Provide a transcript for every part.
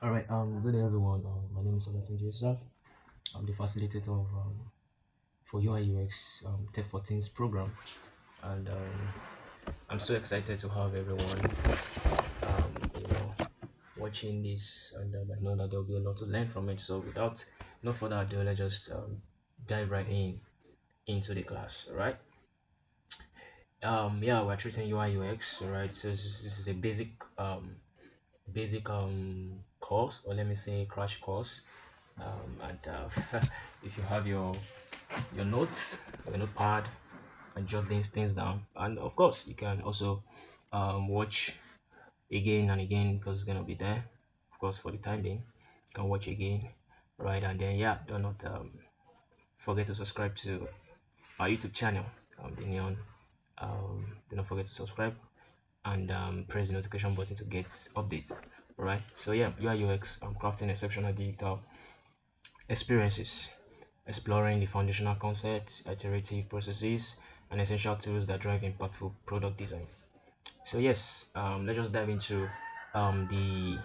All right. Good day, everyone. My name is Olatin Joseph. I'm the facilitator of for UI UX Tech for Teams program, and I'm so excited to have everyone, um, you know, watching this, and I know that there'll be a lot to learn from it. So, without no further ado, let's just dive right in into the class. All right. Yeah, we're treating UI UX. All right. So this is a basic course, or let me say crash course. And if you have your notes, your notepad, and jot these things down, and of course you can also watch again and again because it's gonna be there. Of course, for the time being, you can watch again, right? And then yeah, do not forget to subscribe to our YouTube channel, the Neon. Do not forget to subscribe and press the notification button to get updates. All right. So yeah, UI UX, crafting exceptional digital experiences, exploring the foundational concepts, iterative processes, and essential tools that drive impactful product design. So yes, let's just dive into the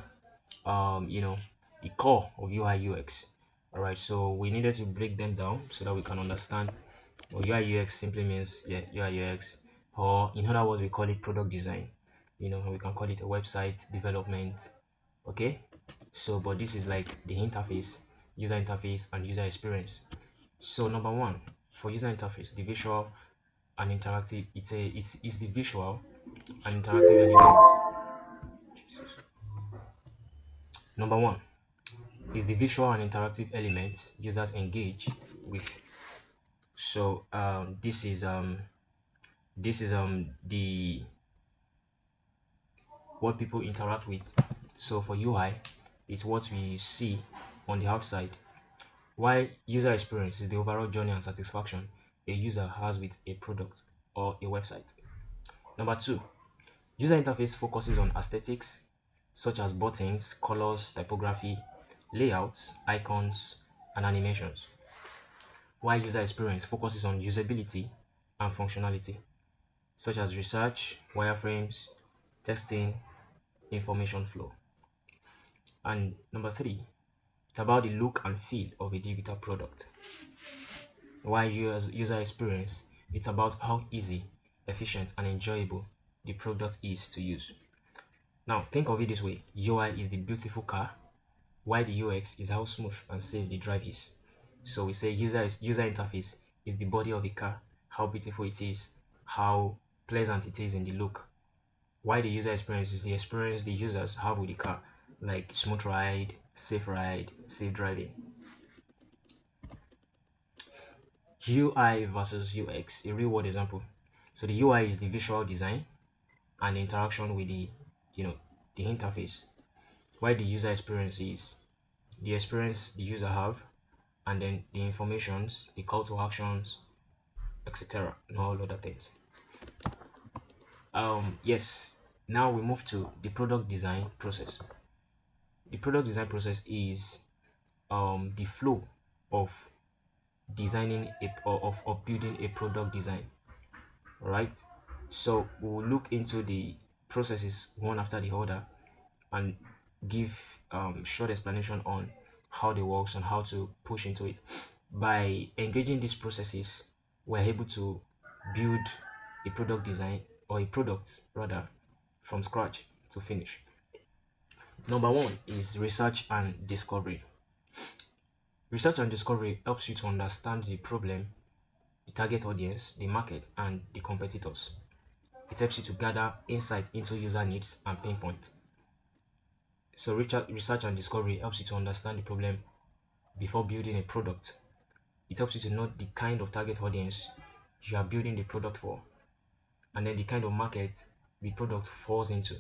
you know the core of UI UX. All right, so we needed to break them down so that we can understand what UI UX simply means. Yeah, UI UX, or in other words, we call it product design. We can call it a website development. Okay, so but this is like the interface, user interface, and user experience. So number one, for user interface, the visual and interactive, it's the visual and interactive elements. Number one is the visual and interactive elements users engage with. So this is the what people interact with. So for UI, it's what we see on the outside. While user experience is the overall journey and satisfaction a user has with a product or a website. Number two, user interface focuses on aesthetics such as buttons, colors, typography, layouts, icons, and animations, while user experience focuses on usability and functionality such as research, wireframes, testing, information flow. And number three, it's about the look and feel of a digital product. While user experience, it's about how easy, efficient, and enjoyable the product is to use. Now, think of it this way: UI is the beautiful car, while the UX is how smooth and safe the drive is. So we say user interface is the body of the car, how beautiful it is, how pleasant it is in the look. While the user experience is the experience the users have with the car, like smooth ride, safe driving. UI versus UX, a real world example. So the UI is the visual design and interaction with you know, the interface, while the user experience is the experience the user have, and then the informations, the call to actions, etc., and all other things. Yes. Now we move to the product design process. The product design process is the flow of designing of building a product design. All right. So we'll look into the processes one after the other and give short explanation on how they works and how to push into it. By engaging these processes, we're able to build a product design, or a product rather, from scratch to finish. Number one is research and discovery. Research and discovery helps you to understand the problem, the target audience, the market, and the competitors. It helps you to gather insights into user needs and pain points. So research and discovery helps you to understand the problem before building a product. It helps you to know the kind of target audience you are building the product for, and then the kind of market the product falls into,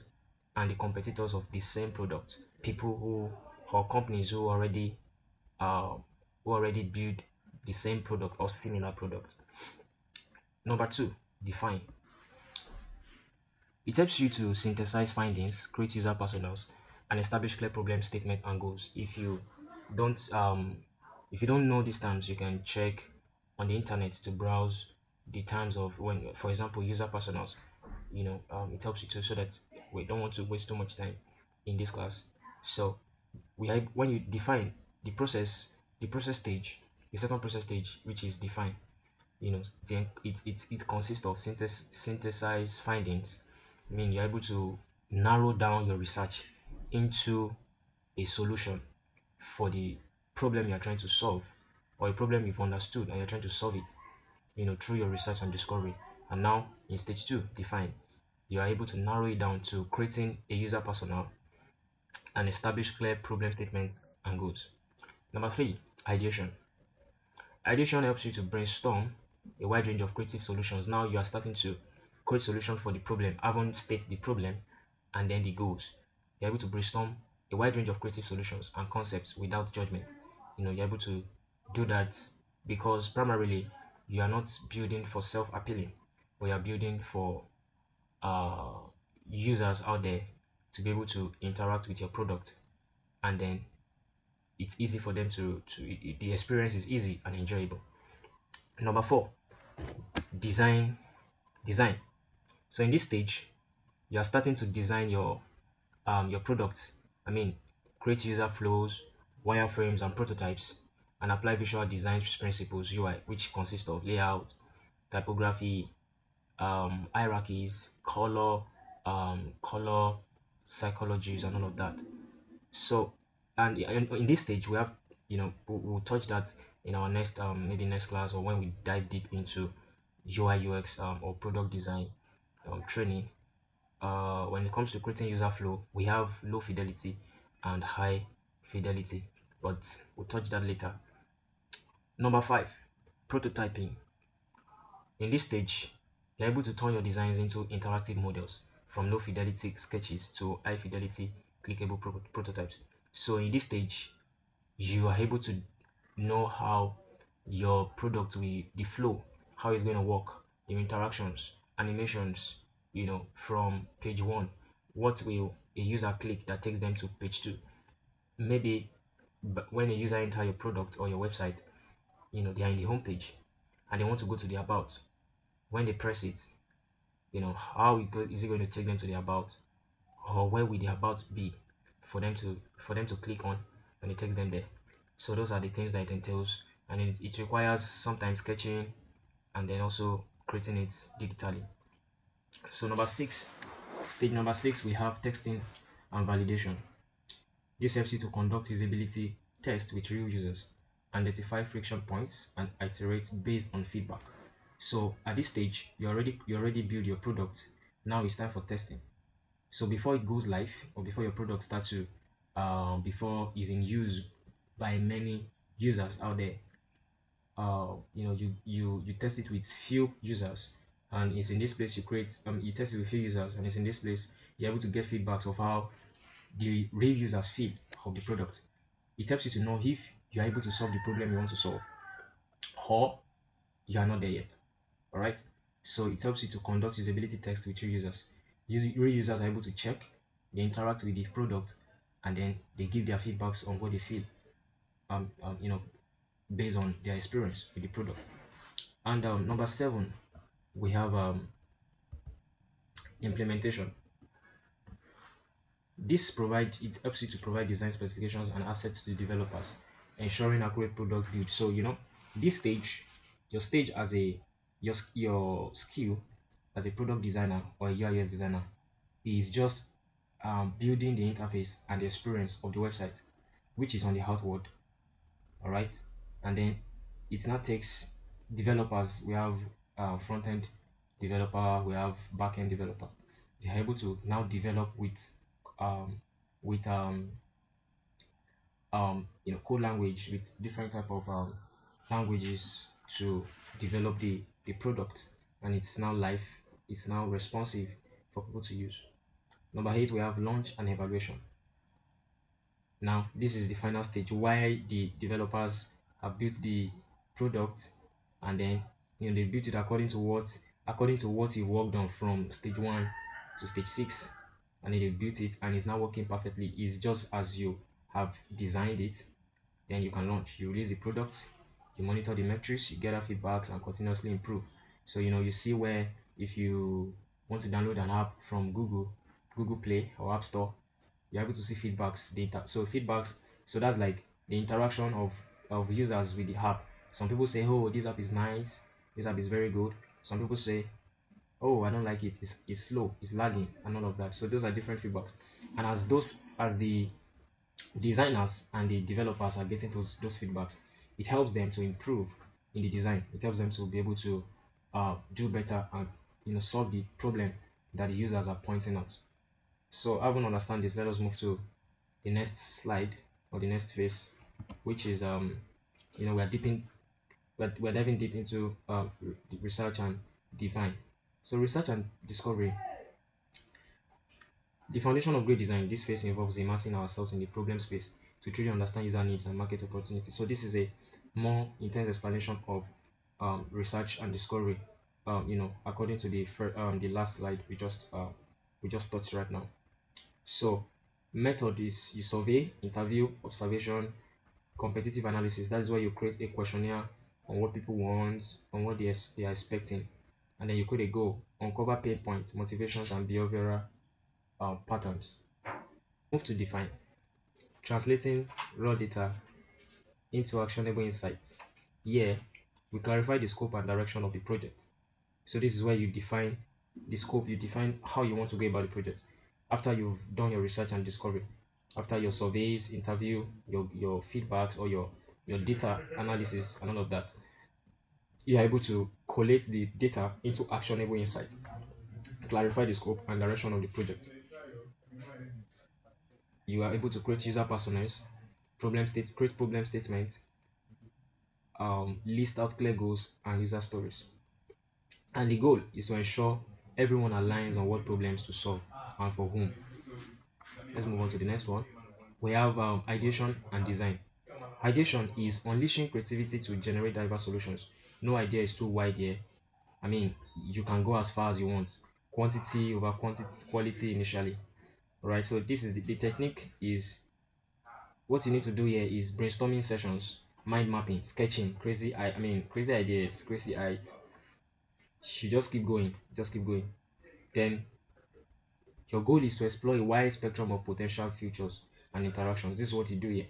and the competitors of the same product, people who or companies uh, who already build the same product or similar product. Number two, define. It helps you to synthesize findings, create user personas, and establish clear problem statements and goals. Don't if you don't know these terms, you can check on the internet to browse the terms of, when, for example, user personas. It helps you to, so that we don't want to waste too much time in this class. So when you define the process, the process stage, the second process stage, which is define, it consists of synthesize findings. I mean, you're able to narrow down your research into a solution for the problem you're trying to solve, or a problem you've understood and you're trying to solve it, through your research and discovery. And now in stage two, define, you are able to narrow it down to creating a user persona and establish clear problem statements and goals. Number three, ideation. Ideation helps you to brainstorm a wide range of creative solutions. Now you are starting to create solution for the problem, haven't state the problem and then the goals. You're able to brainstorm a wide range of creative solutions and concepts without judgment. You're able to do that because primarily you are not building for self-appealing, but you are building for uh, users out there to be able to interact with your product, and then it's easy for them the experience is easy and enjoyable. Number four, design design. So in this stage, you are starting to design your product. I mean, create user flows, wireframes, and prototypes, and apply visual design principles (UI), which consist of layout, typography, hierarchies, color psychologies, and all of that. So, and in this stage, we have, we'll touch that in our next, maybe next class, or when we dive deep into UI UX, or product design training. When it comes to creating user flow, we have low fidelity and high fidelity, but we'll touch that later. Number five, prototyping. In this stage, you're able to turn your designs into interactive models, from low fidelity sketches to high fidelity clickable prototypes. So in this stage, you are able to know how your product will, the flow, how it's going to work, your interactions, animations, from page one. What will a user click that takes them to page two? Maybe when a user enter your product or your website, they are in the home page and they want to go to the about. When they press it, how is it going to take them to the about, or where will the about be for them to click on when it takes them there? So those are the things that it entails, and it requires sometimes sketching and then also creating it digitally. So stage number six, we have testing and validation. This helps you to conduct usability tests with real users, identify friction points, and iterate based on feedback. So at this stage, you already build your product. Now it's time for testing. So before it goes live, or before your product starts to, before it's in use by many users out there, you test it with few users, and it's in this place you test it with few users, and it's in this place you're able to get feedbacks of how the real users feel of the product. It helps you to know if you are able to solve the problem you want to solve, or you are not there yet. All right. So it helps you to conduct usability tests with real users. Real users are able to check, they interact with the product, and then they give their feedbacks on what they feel, um, um you know based on their experience with the product. And number seven, we have implementation. It helps you to provide design specifications and assets to developers, ensuring accurate product build. So this stage, your stage as a your skill as a product designer or a UI designer is just building the interface and the experience of the website, which is on the outward. All right, and then it now takes developers. We have front end developer, we have back end developer. They are able to now develop um, with code language, with different type of languages to develop the product, and it's now live, it's now responsive for people to use. Number eight, we have launch and evaluation. Now this is the final stage why the developers have built the product, and then they built it according to what you worked on from stage one to stage six, and then they built it and it's now working perfectly. It's just as you have designed it. Then you can launch, you release the product, you monitor the metrics, you gather feedbacks and continuously improve. So you see where, if you want to download an app from Google Play or App Store, you're able to see feedbacks data. So feedbacks So that's like the interaction of users with the app. Some people say, oh, this app is nice, this app is very good. Some people say, oh, I don't like it, it's slow, it's lagging, and all of that. So those are different feedbacks. And as the designers and the developers are getting those feedbacks, it helps them to improve in the design. It helps them to be able to do better and solve the problem that the users are pointing out. So having understand this, let us move to the next slide or the next phase, which is we're diving deep into research and define. So research and discovery. The foundation of great design, this phase involves immersing ourselves in the problem space to truly understand user needs and market opportunities. So this is a more intense explanation of research and discovery. According to the last slide we just touched right now. So method is you survey, interview, observation, competitive analysis. That is where you create a questionnaire on what people want, on what they are expecting, and then you create a goal, uncover pain points, motivations, and behavioral patterns. Move to define, translating raw data into actionable insights. Here, we clarify the scope and direction of the project. So this is where you define the scope, you define how you want to go about the project. After you've done your research and discovery, after your surveys, interview, your feedbacks or your data analysis and all of that, you are able to collate the data into actionable insights, clarify the scope and direction of the project. You are able to create user personas, create problem statements, list out clear goals and user stories. And the goal is to ensure everyone aligns on what problems to solve and for whom. Let's move on to the next one. We have ideation and design. Ideation is unleashing creativity to generate diverse solutions. No idea is too wide here. I mean, you can go as far as you want. Quantity over quality initially. Right. So this is the technique is what you need to do here is brainstorming sessions, mind mapping, sketching, crazy ideas, crazy heights. You just keep going, just keep going. Then your goal is to explore a wide spectrum of potential features and interactions. This is what you do here.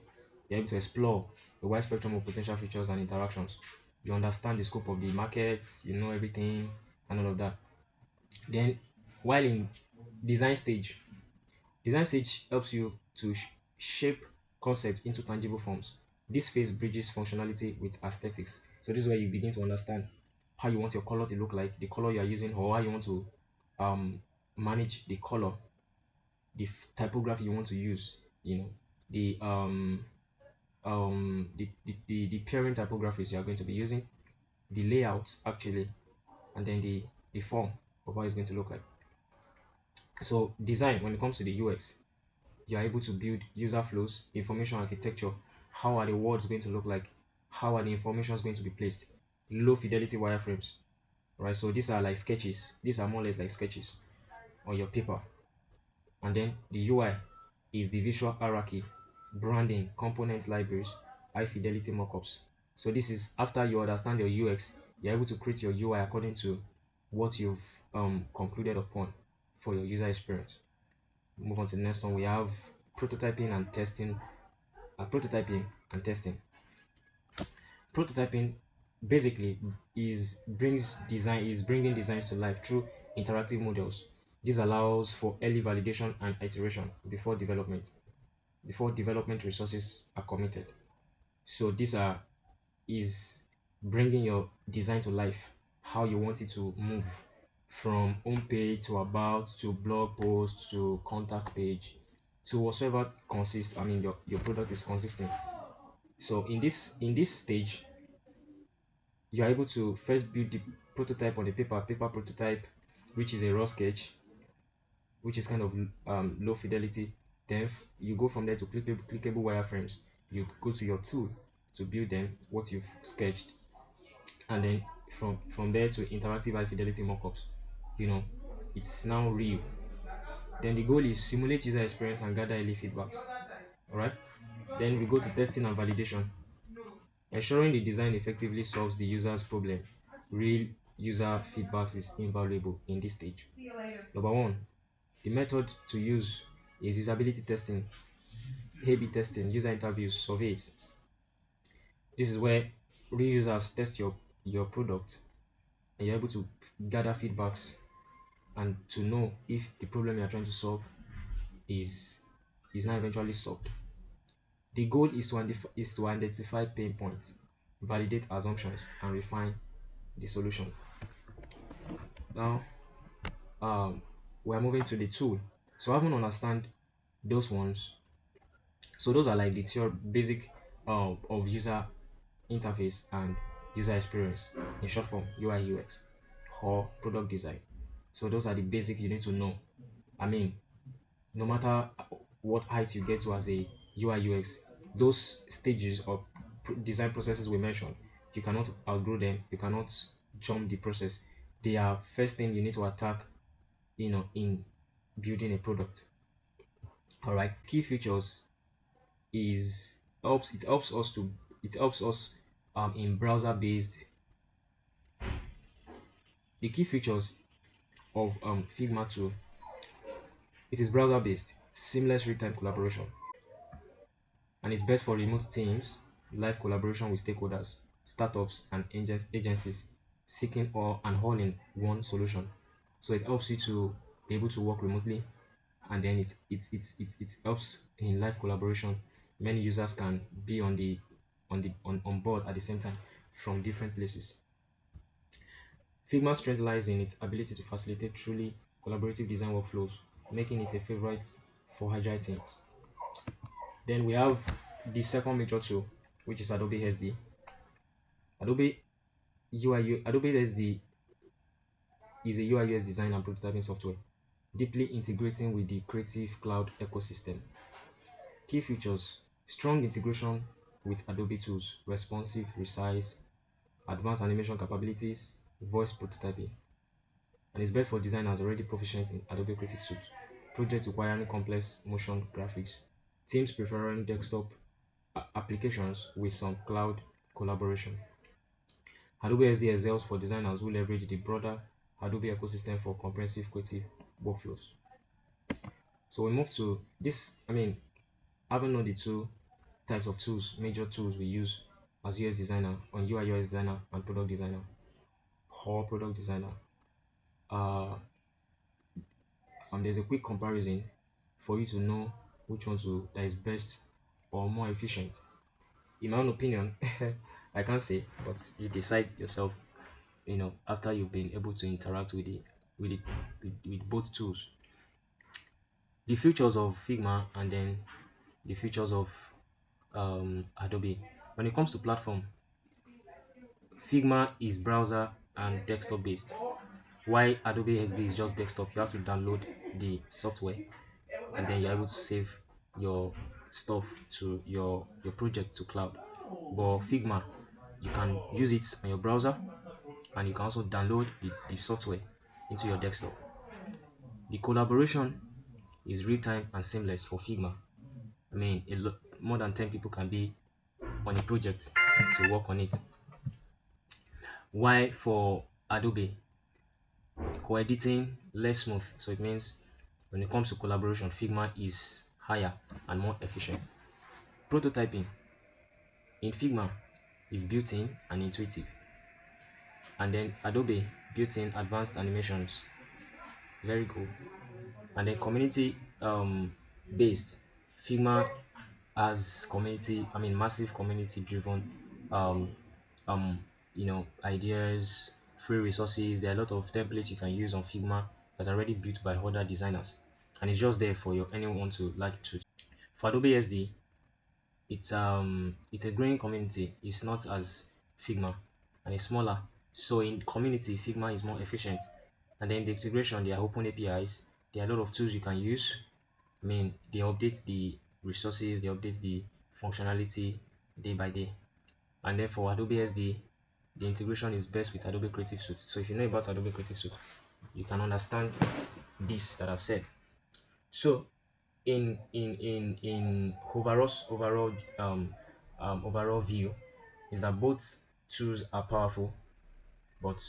You're able to explore a wide spectrum of potential features and interactions. You understand the scope of the markets, you know everything and all of that. Then while in design stage, design stage helps you to shape concepts into tangible forms. This phase bridges functionality with aesthetics. So this is where you begin to understand how you want your color to look like, the color you are using, or how you want to um, manage the color, the typography you want to use. The the pairing typographies you are going to be using, the layout actually, and then the form of how it's going to look like. So design, when it comes to the UX, you are able to build user flows, information architecture. How are the words going to look like? How are the informations going to be placed? Low fidelity wireframes, right? So these are like sketches. These are more or less like sketches on your paper. And then the UI is the visual hierarchy, branding, component libraries, high fidelity mockups. So this is after you understand your UX, you're able to create your UI according to what you've concluded upon for your user experience. Move on to the next one. We have prototyping and testing. Prototyping and testing. Prototyping basically is bringing designs to life through interactive models. This allows for early validation and iteration before development resources are committed. So these are is bringing your design to life, how you want it to move from home page to about to blog post to contact page to whatever consists. I mean your product is consistent. So in this stage, you are able to first build the prototype on the paper prototype, which is a raw sketch, which is kind of low fidelity. Then you go from there to clickable wireframes. You go to your tool to build them what you've sketched, and then from there to interactive high fidelity mockups. You know, it's now real. Then the goal is simulate user experience and gather early feedbacks. All right. Then we go to testing and validation. Ensuring the design effectively solves the user's problem. Real user feedbacks is invaluable in this stage. Number one, the method to use is usability testing. A/B testing, user interviews, surveys. This is where real users test your product and you're able to gather feedbacks and to know if the problem you're trying to solve is is now eventually solved. The goal is to identify pain points, validate assumptions, and refine the solution. Now, um, we're moving to the tool. So having understand those ones, so those are like the theory basic of user interface and user experience, in short form UI UX or product design. So those are the basic you need to know. I mean, no matter what height you get to as a UI UX, those stages of design processes we mentioned, you cannot outgrow them. You cannot jump the process. They are first thing you need to attack, in building a product. All right. Key features is helps. It helps us in browser based. The key features of Figma 2, it is browser based, seamless real-time collaboration, and it's best for remote teams, live collaboration with stakeholders, startups, and agencies seeking all and all in one solution. So it helps you to be able to work remotely, and then it helps in live collaboration. Many users can be on board at the same time from different places. Figma's strength lies in its ability to facilitate truly collaborative design workflows, making it a favorite for agile teams. Then we have the second major tool, which is Adobe SD. Adobe Adobe SD is a UI UX design and prototyping software, deeply integrating with the Creative Cloud ecosystem. Key features: strong integration with Adobe tools, responsive, resize, advanced animation capabilities, voice prototyping, and is best for designers already proficient in Adobe Creative Suite, projects requiring complex motion graphics, teams preferring desktop applications with some cloud collaboration. Adobe SD excels for designers who leverage the broader Adobe ecosystem for comprehensive creative workflows. So we move to this. I mean, having known the two types of tools, major tools we use as UX designer, on UI UX designer and product designer or product designer. Uh, there's a quick comparison for you to know which one that is best or more efficient. In my own opinion, I can't say, but you decide yourself. After you've been able to interact with, it, with both tools, the features of Figma and then the features of Adobe. When it comes to platform, Figma is browser and desktop based, while Adobe XD is just desktop. You have to download the software and then you're able to save your stuff to your project to cloud. But Figma, you can use it on your browser and you can also download the software into your desktop. The collaboration is real-time and seamless for Figma. I mean, more than 10 people can be on a project to work on it. Why for Adobe, co-editing less smooth. So it means when it comes to collaboration, Figma is higher and more efficient. Prototyping in Figma is built-in and intuitive. And then Adobe built-in advanced animations, very cool. And then community based, Figma has massive community driven um um ideas, free resources. There are a lot of templates you can use on Figma that are already built by other designers, and it's just there for anyone to like to. For Adobe SD, it's a growing community. It's not as Figma, and it's smaller. So in community, Figma is more efficient. And then the integration, there are open APIs. There are a lot of tools you can use. I mean, they update the resources, they update the functionality day by day. And then for Adobe SD, the integration is best with Adobe Creative Suite. So if you know about Adobe Creative Suite, you can understand this that I've said. So in overall view is that both tools are powerful, but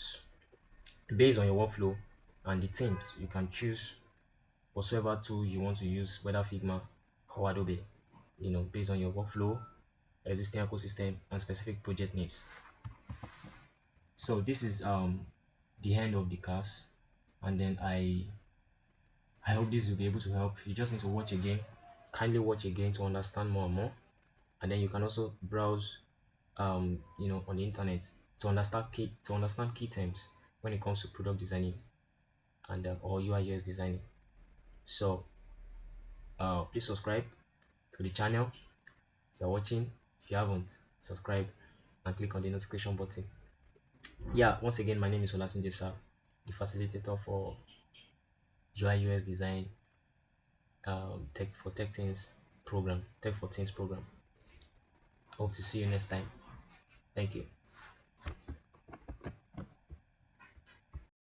based on your workflow and the themes, you can choose whatsoever tool you want to use, whether Figma or Adobe. based on your workflow, existing ecosystem, and specific project needs. So this is the end of the class, and then I hope this will be able to help. You just need to watch again, kindly watch again to understand more and more, and then you can also browse on the internet to understand key terms when it comes to product designing and or UI UX designing. So please subscribe to the channel if you're watching. If you haven't, subscribe and click on the notification button. Yeah, once again, my name is Olatunde Sar, the facilitator for UI UX design, Tech for Teens program. Hope to see you next time. Thank you.